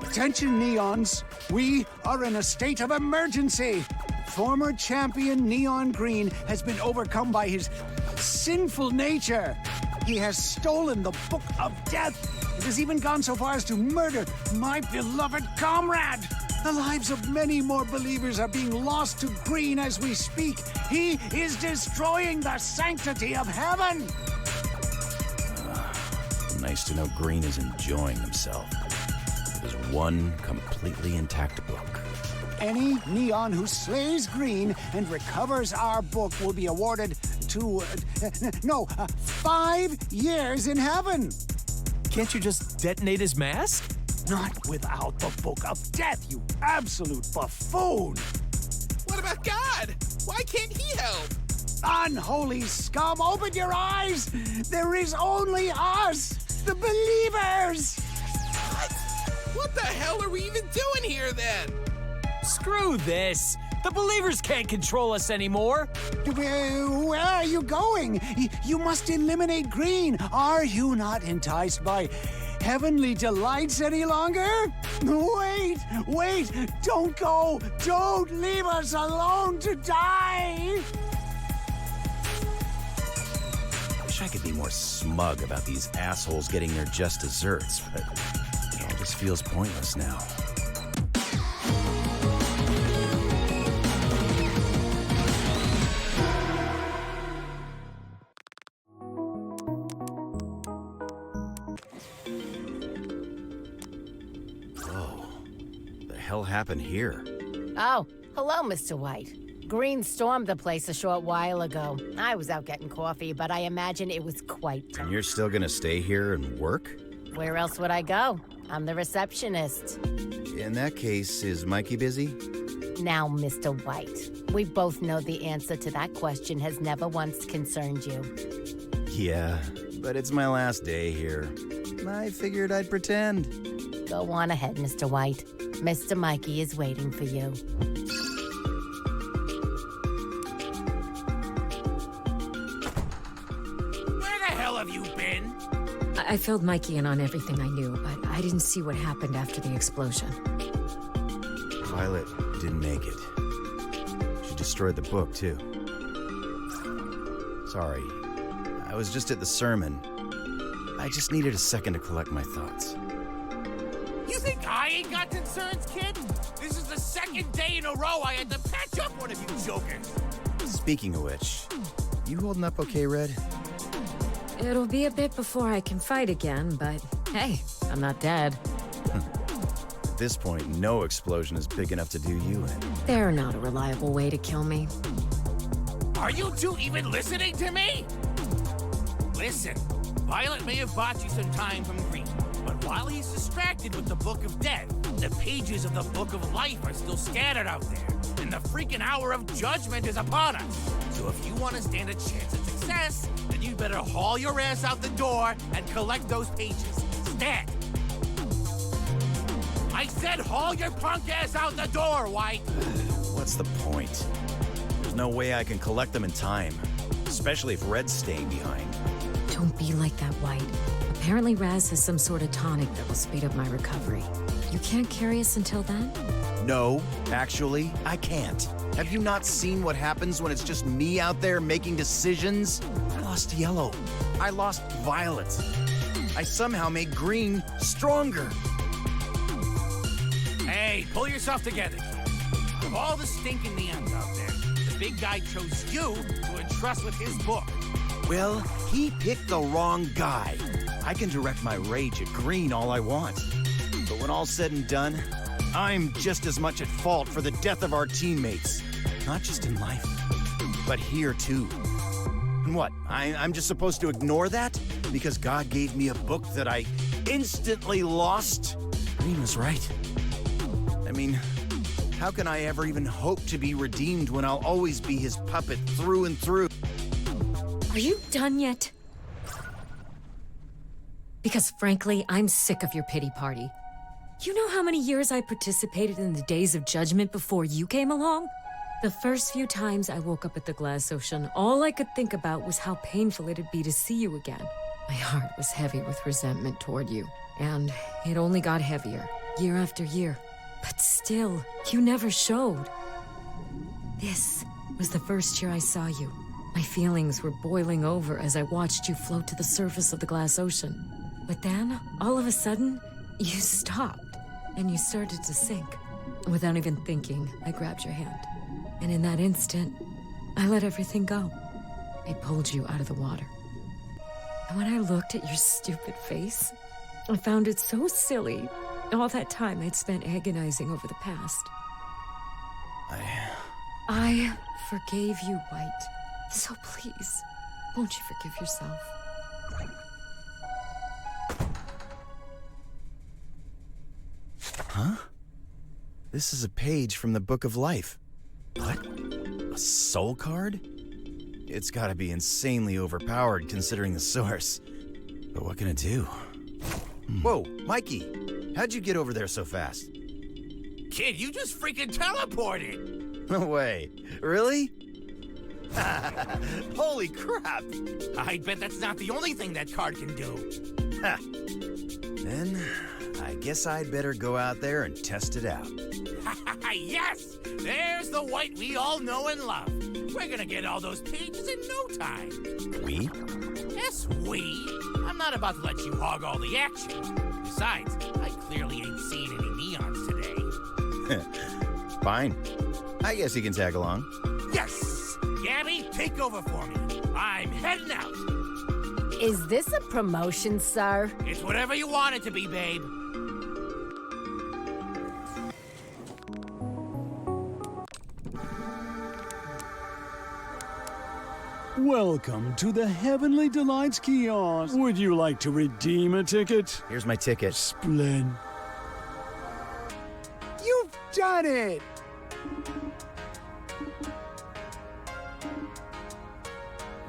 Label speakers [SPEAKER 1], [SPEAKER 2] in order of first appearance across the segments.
[SPEAKER 1] Attention, Neons. We are in a state of emergency. Former champion Neon Green has been overcome by his sinful nature. He has stolen the Book of Death and has even gone so far as to murder my beloved comrade. The lives of many more believers are being lost to Green as we speak. He is destroying the sanctity of heaven.
[SPEAKER 2] Nice to know Green is enjoying himself. There's one completely intact book.
[SPEAKER 1] Any Neon who slays Green and recovers our book will be awarded 5 years in heaven.
[SPEAKER 3] Can't you just detonate his mask?
[SPEAKER 1] Not without the Book of Death, you absolute buffoon!
[SPEAKER 4] What about God? Why can't he help?
[SPEAKER 1] Unholy scum, open your eyes! There is only us, the believers!
[SPEAKER 4] What the hell are we even doing here then?
[SPEAKER 3] Screw this! The believers can't control us anymore!
[SPEAKER 1] Where are you going? You must eliminate Green. Are you not enticed by heavenly delights any longer? Wait! Don't go! Don't leave us alone to die!
[SPEAKER 2] Wish I could be more smug about these assholes getting their just desserts, but it all just feels pointless now. Hell happened here?
[SPEAKER 5] Oh, hello, Mr. White. Green stormed the place a short while ago. I was out getting coffee, but I imagine it was quite tough.
[SPEAKER 2] And you're still gonna stay here and work?
[SPEAKER 5] Where else would I go? I'm the receptionist.
[SPEAKER 2] In that case, is Mikey busy?
[SPEAKER 5] Now, Mr. White, we both know the answer to that question has never once concerned you.
[SPEAKER 2] Yeah, but it's my last day here. I figured I'd pretend.
[SPEAKER 5] Go on ahead, Mr. White. Mr. Mikey is waiting for you.
[SPEAKER 4] Where the hell have you been?
[SPEAKER 6] I filled Mikey in on everything I knew, but I didn't see what happened after the explosion.
[SPEAKER 2] Violet didn't make it. She destroyed the book, too. Sorry. I was just at the sermon. I just needed a second to collect my thoughts.
[SPEAKER 4] You think I ain't got concerns, kid? This is the second day in a row I had to patch up one of you jokers.
[SPEAKER 2] Speaking of which, you holding up okay, Red?
[SPEAKER 6] It'll be a bit before I can fight again, but hey, I'm not dead.
[SPEAKER 2] At this point, no explosion is big enough to do you in.
[SPEAKER 6] They're not a reliable way to kill me.
[SPEAKER 4] Are you two even listening to me? Listen, Violet may have bought you some time from Green, but while he's distracted with the Book of Death, the pages of the Book of Life are still scattered out there, and the freaking hour of judgment is upon us. So if you want to stand a chance at success, then you better haul your ass out the door and collect those pages. Stat! I said haul your punk ass out the door, White!
[SPEAKER 2] What's the point? There's no way I can collect them in time, especially if Red's staying behind.
[SPEAKER 6] Don't be like that, White. Apparently Raz has some sort of tonic that will speed up my recovery. You can't carry us until then?
[SPEAKER 2] No, actually, I can't. Have you not seen what happens when it's just me out there making decisions? I lost Yellow. I lost Violet. I somehow made Green stronger.
[SPEAKER 4] Hey, pull yourself together. Of all the stinking neons out there, the big guy chose you to entrust with his book.
[SPEAKER 2] Well, he picked the wrong guy. I can direct my rage at Green all I want. But when all's said and done, I'm just as much at fault for the death of our teammates. Not just in life, but here too. And what, I'm just supposed to ignore that? Because God gave me a book that I instantly lost? Green was right. I mean, how can I ever even hope to be redeemed when I'll always be his puppet through and through?
[SPEAKER 6] Are you done yet? Because frankly, I'm sick of your pity party. You know how many years I participated in the Days of Judgment before you came along? The first few times I woke up at the glass ocean, all I could think about was how painful it'd be to see you again. My heart was heavy with resentment toward you, and it only got heavier. year after year. But still, you never showed. This was the first year I saw you. My feelings were boiling over as I watched you float to the surface of the glass ocean. But then, all of a sudden, you stopped, and you started to sink. Without even thinking, I grabbed your hand. And in that instant, I let everything go. I pulled you out of the water. And when I looked at your stupid face, I found it so silly. All that time I'd spent agonizing over the past. I forgave you, White. So please, won't you forgive yourself?
[SPEAKER 2] Huh? This is a page from the Book of Life. What? A soul card? It's gotta be insanely overpowered considering the source. But what can it do? Whoa, Mikey! How'd you get over there so fast?
[SPEAKER 4] Kid, you just freaking teleported!
[SPEAKER 2] No way. Really? Holy crap!
[SPEAKER 4] I bet that's not the only thing that card can do.
[SPEAKER 2] Ha. Then, I guess I'd better go out there and test it out.
[SPEAKER 4] Yes! There's the White we all know and love. We're gonna get all those pages in no time.
[SPEAKER 2] We?
[SPEAKER 4] Yes, we. I'm not about to let you hog all the action. Besides, I clearly ain't seen any neons today.
[SPEAKER 2] Fine. I guess you can tag along.
[SPEAKER 4] Yes! Gabby, take over for me. I'm heading out.
[SPEAKER 5] Is this a promotion, sir?
[SPEAKER 4] It's whatever you want it to be, babe.
[SPEAKER 1] Welcome to the Heavenly Delights kiosk. Would you like to redeem a ticket?
[SPEAKER 2] Here's my ticket.
[SPEAKER 1] Splend. You've done it!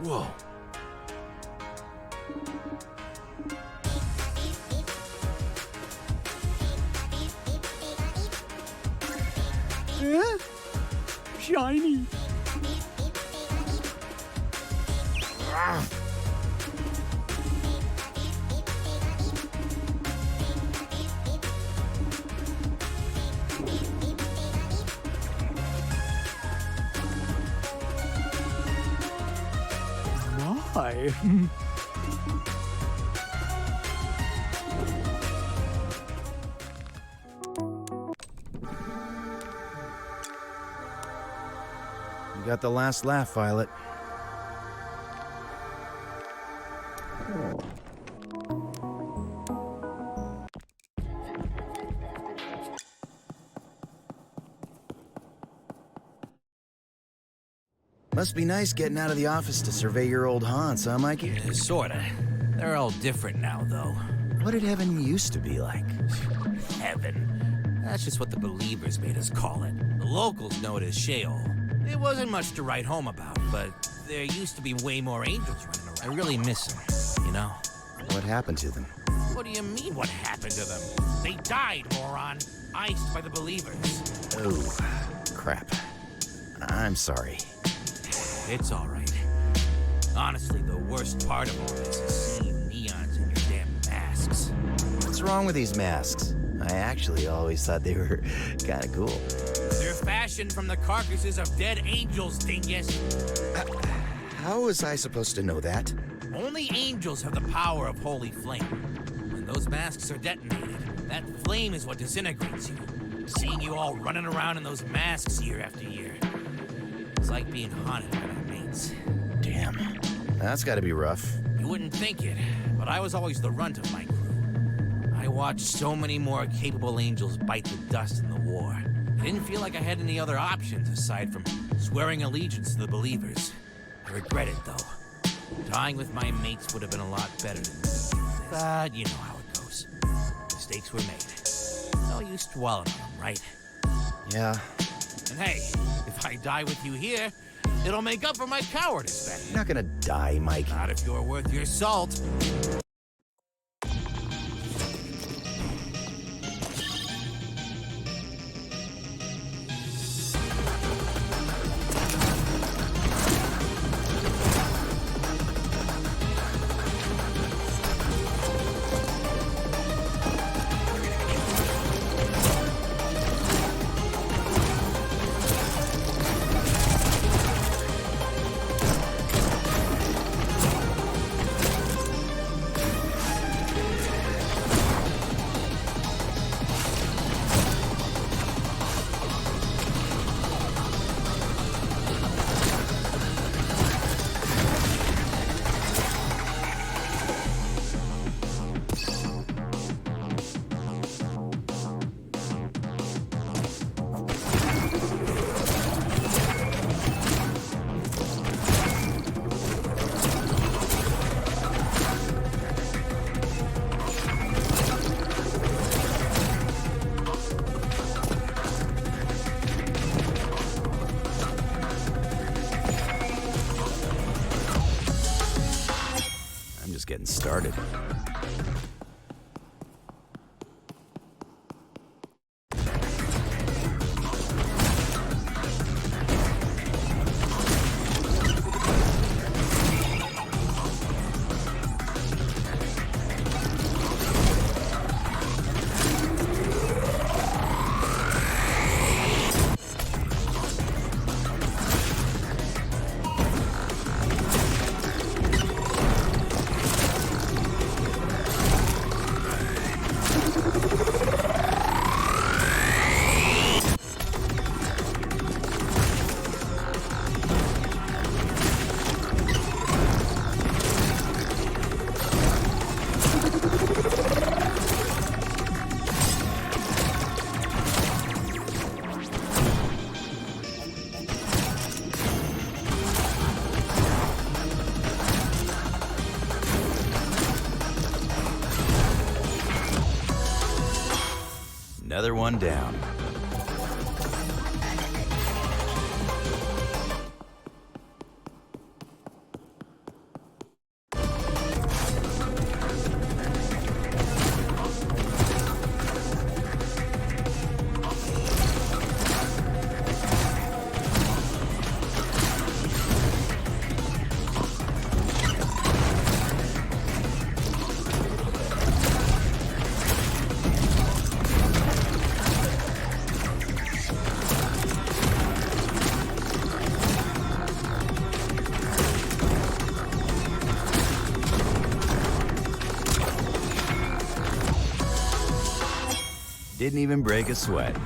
[SPEAKER 2] Whoa.
[SPEAKER 1] Eh? Shiny. My.
[SPEAKER 2] You got the last laugh, Violet. Must be nice getting out of the office to survey your old haunts, huh, Mikey?
[SPEAKER 4] Sorta. They're all different now, though.
[SPEAKER 2] What did heaven used to be like?
[SPEAKER 4] Heaven. That's just what the believers made us call it. The locals know it as Sheol. It wasn't much to write home about, but there used to be way more angels running around. I really miss them, you know?
[SPEAKER 2] What happened to them?
[SPEAKER 4] What do you mean, what happened to them? They died, moron. Iced by the believers.
[SPEAKER 2] Oh, crap. I'm sorry.
[SPEAKER 4] It's all right. Honestly, the worst part of all this is seeing neons in your damn masks.
[SPEAKER 2] What's wrong with these masks? I actually always thought they were kind of cool.
[SPEAKER 4] They're fashioned from the carcasses of dead angels, dingus.
[SPEAKER 2] How was I supposed to know that?
[SPEAKER 4] Only angels have the power of holy flame. When those masks are detonated, that flame is what disintegrates you. Seeing you all running around in those masks year after year. It's like being haunted by my mates.
[SPEAKER 2] Damn. That's gotta be rough.
[SPEAKER 4] You wouldn't think it, but I was always the runt of my crew. I watched so many more capable angels bite the dust in the war. I didn't feel like I had any other options aside from swearing allegiance to the believers. I regret it, though. Dying with my mates would have been a lot better than this. But you know how it goes. Mistakes were made. No use dwelling on them, right?
[SPEAKER 2] Yeah.
[SPEAKER 4] And hey, if I die with you here, it'll make up for my cowardice back
[SPEAKER 2] You're not gonna die, Mike.
[SPEAKER 4] Not if you're worth your salt.
[SPEAKER 2] started. Another one down. Didn't even break a sweat.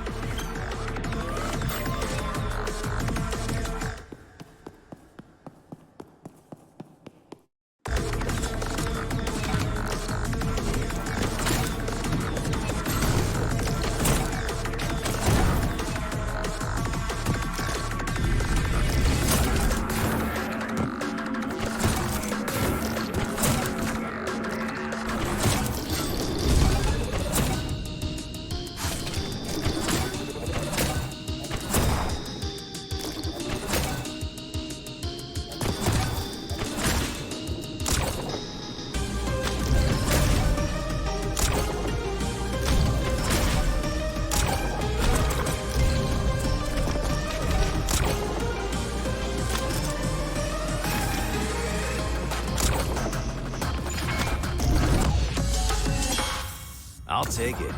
[SPEAKER 2] I'll take it.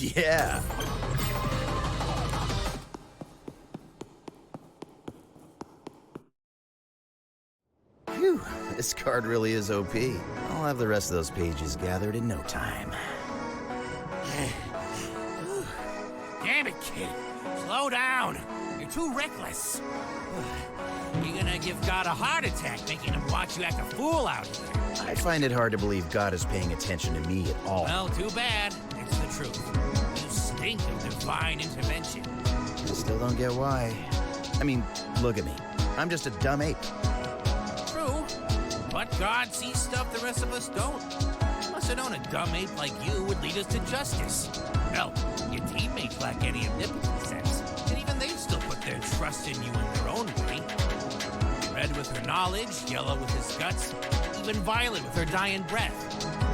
[SPEAKER 2] Yeah. Phew, this card really is OP. I'll have the rest of those pages gathered in no time.
[SPEAKER 4] Damn it, kid. Slow down. You're too reckless. You're gonna give God a heart attack making him watch you act a fool out here.
[SPEAKER 2] I find it hard to believe God is paying attention to me at all.
[SPEAKER 4] Well, too bad. It's the truth. You stink of divine intervention.
[SPEAKER 2] I still don't get why. I mean, look at me. I'm just a dumb ape.
[SPEAKER 4] True. But God sees stuff the rest of us don't. He must have known a dumb ape like you would lead us to justice. Hell, your teammates lack any omnipotent sense. And even they still put their trust in you in their own way. Red with her knowledge, yellow with his guts, even violet with her dying breath.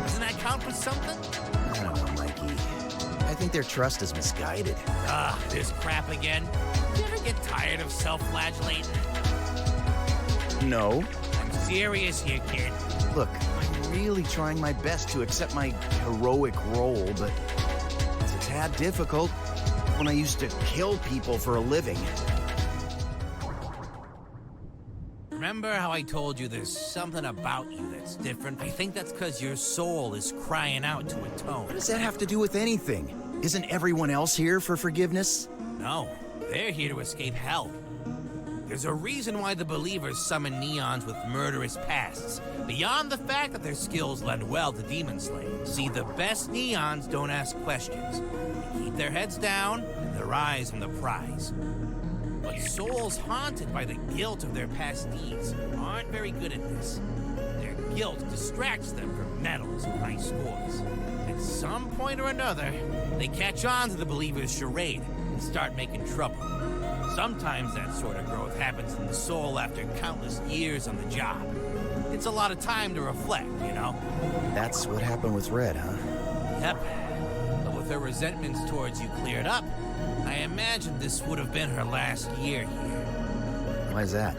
[SPEAKER 4] Doesn't that count for something?
[SPEAKER 2] I don't know, Mikey. I think their trust is misguided.
[SPEAKER 4] This crap again. You ever get tired of self-flagellating?
[SPEAKER 2] No.
[SPEAKER 4] I'm serious here, kid.
[SPEAKER 2] Look, I'm really trying my best to accept my heroic role, but it's a tad difficult when I used to kill people for a living.
[SPEAKER 4] Remember how I told you there's something about you that's different? I think that's because your soul is crying out to atone.
[SPEAKER 2] What does that have to do with anything? Isn't everyone else here for forgiveness?
[SPEAKER 4] No, they're here to escape hell. There's a reason why the believers summon neons with murderous pasts, beyond the fact that their skills lend well to demon slaying. See, the best neons don't ask questions. They keep their heads down and their eyes on the prize. But souls haunted by the guilt of their past deeds aren't very good at this. Their guilt distracts them from medals and high scores. At some point or another, they catch on to the believer's charade and start making trouble. Sometimes that sort of growth happens in the soul after countless years on the job. It's a lot of time to reflect, you know?
[SPEAKER 2] That's what happened with Red, huh?
[SPEAKER 4] Yep. But with her resentments towards you cleared up, I imagine this would have been her last year here.
[SPEAKER 2] Why's that?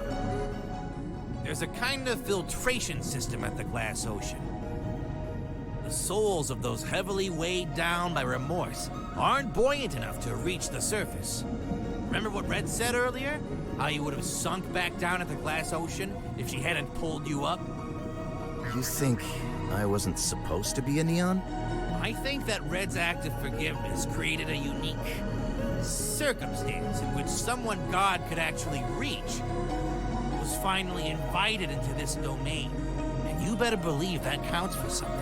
[SPEAKER 4] There's a kind of filtration system at the Glass Ocean. The souls of those heavily weighed down by remorse aren't buoyant enough to reach the surface. Remember what Red said earlier? How you would have sunk back down at the Glass Ocean if she hadn't pulled you up?
[SPEAKER 2] You think I wasn't supposed to be a neon?
[SPEAKER 4] I think that Red's act of forgiveness created a unique circumstance in which someone God could actually reach was finally invited into this domain. And you better believe that counts for something.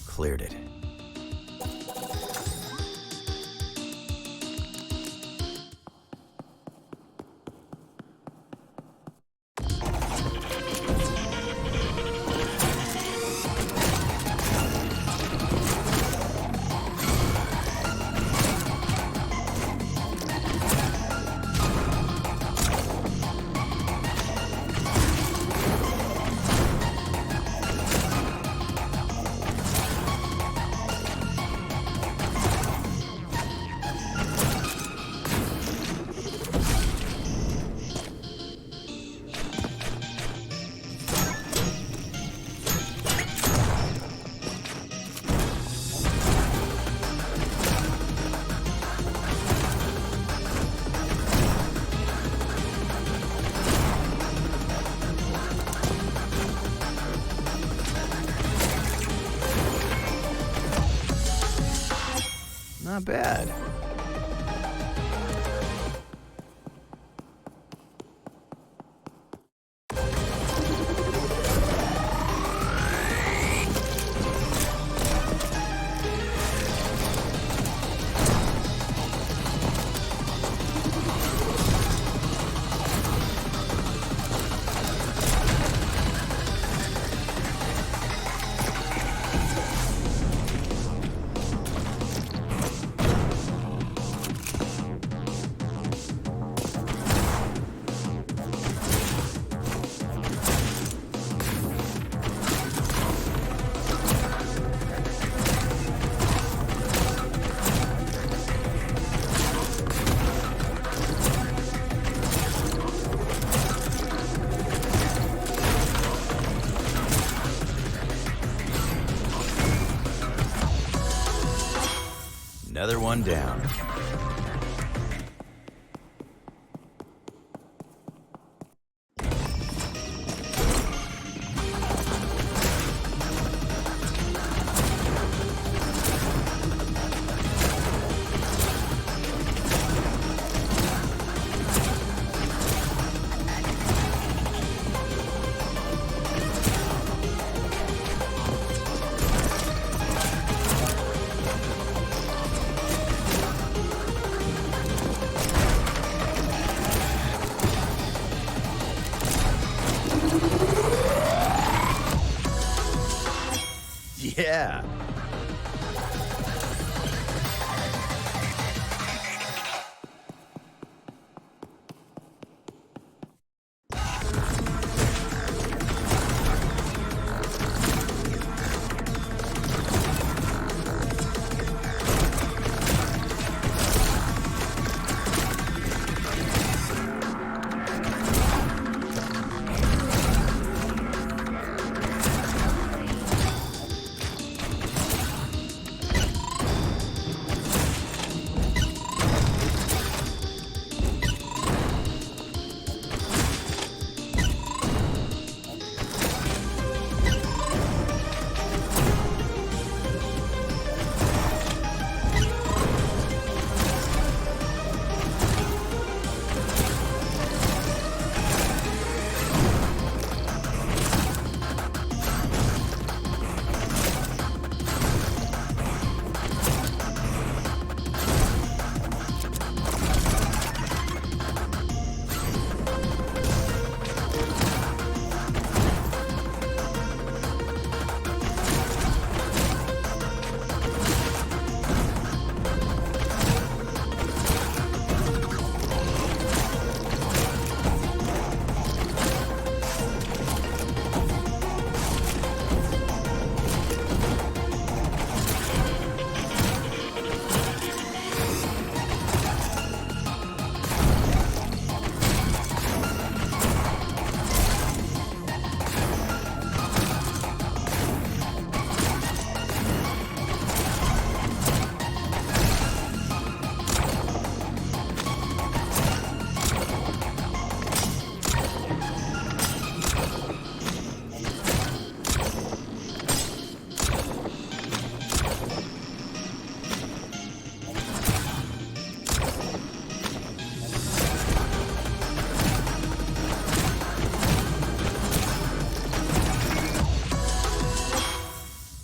[SPEAKER 2] Cleared it. Not bad. Another one down. Yeah.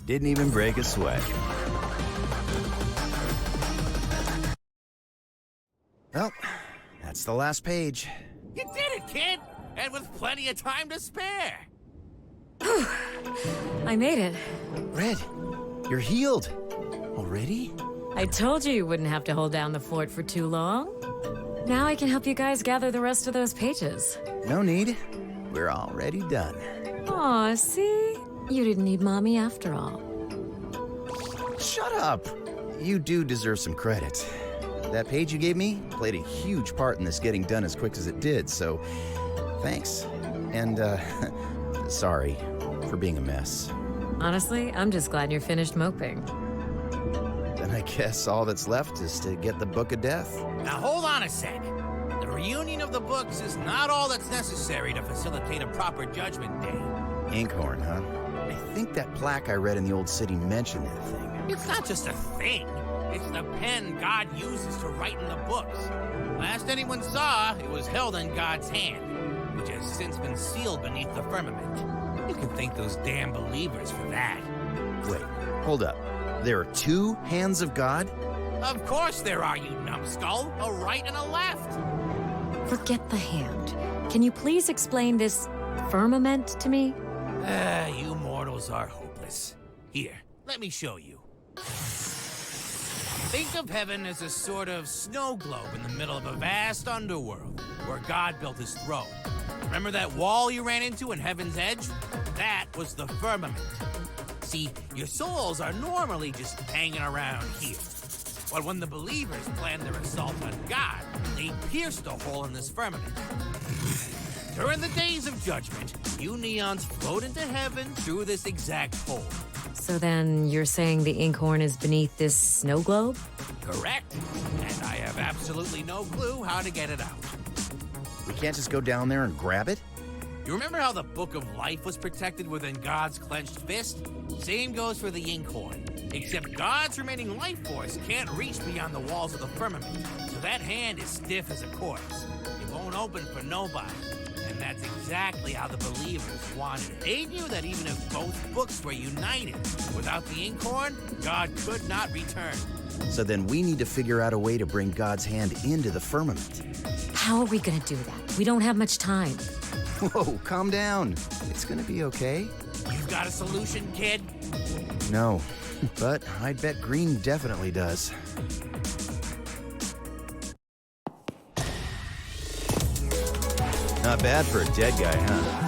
[SPEAKER 2] Didn't even break a sweat. Well, that's the last page.
[SPEAKER 4] You did it, kid! And with plenty of time to spare!
[SPEAKER 6] I made it.
[SPEAKER 2] Red, you're healed. Already?
[SPEAKER 6] I told you wouldn't have to hold down the fort for too long. Now I can help you guys gather the rest of those pages.
[SPEAKER 2] No need. We're already done.
[SPEAKER 6] Aw, see? You didn't need Mommy after all.
[SPEAKER 2] Shut up! You do deserve some credit. That page you gave me played a huge part in this getting done as quick as it did, so thanks. And, sorry for being a mess.
[SPEAKER 6] Honestly, I'm just glad you're finished moping.
[SPEAKER 2] Then I guess all that's left is to get the Book of Death.
[SPEAKER 4] Now hold on a sec. The reunion of the books is not all that's necessary to facilitate a proper judgment day.
[SPEAKER 2] Inkhorn, huh? I think that plaque I read in the old city mentioned that thing.
[SPEAKER 4] It's not just a thing. It's the pen God uses to write in the books. Last anyone saw, it was held in God's hand, which has since been sealed beneath the firmament. You can thank those damn believers for that.
[SPEAKER 2] Wait, hold up. There are two hands of God?
[SPEAKER 4] Of course there are, you numbskull. A right and a left.
[SPEAKER 6] Forget the hand. Can you please explain this firmament to me?
[SPEAKER 4] You mortals are hopeless. Here, let me show you. Think of heaven as a sort of snow globe in the middle of a vast underworld, where God built his throne. Remember that wall you ran into in Heaven's Edge? That was the firmament. See, your souls are normally just hanging around here. But when the believers planned their assault on God, they pierced a hole in this firmament. During the days of judgment, you neons float into heaven through this exact hole.
[SPEAKER 6] So then you're saying the inkhorn is beneath this snow globe?
[SPEAKER 4] Correct. And I have absolutely no clue how to get it out.
[SPEAKER 2] We can't just go down there and grab it?
[SPEAKER 4] You remember how the Book of Life was protected within God's clenched fist? Same goes for the inkhorn. Except God's remaining life force can't reach beyond the walls of the firmament, so that hand is stiff as a corpse. It won't open for nobody. And that's exactly how the believers wanted it. They knew that even if both books were united, without the inkhorn, God could not return.
[SPEAKER 2] So then we need to figure out a way to bring God's hand into the firmament.
[SPEAKER 6] How are we gonna do that? We don't have much time.
[SPEAKER 2] Whoa, calm down. It's gonna be okay.
[SPEAKER 4] You got a solution, kid?
[SPEAKER 2] No, but I'd bet green definitely does. Not bad for a dead guy, huh?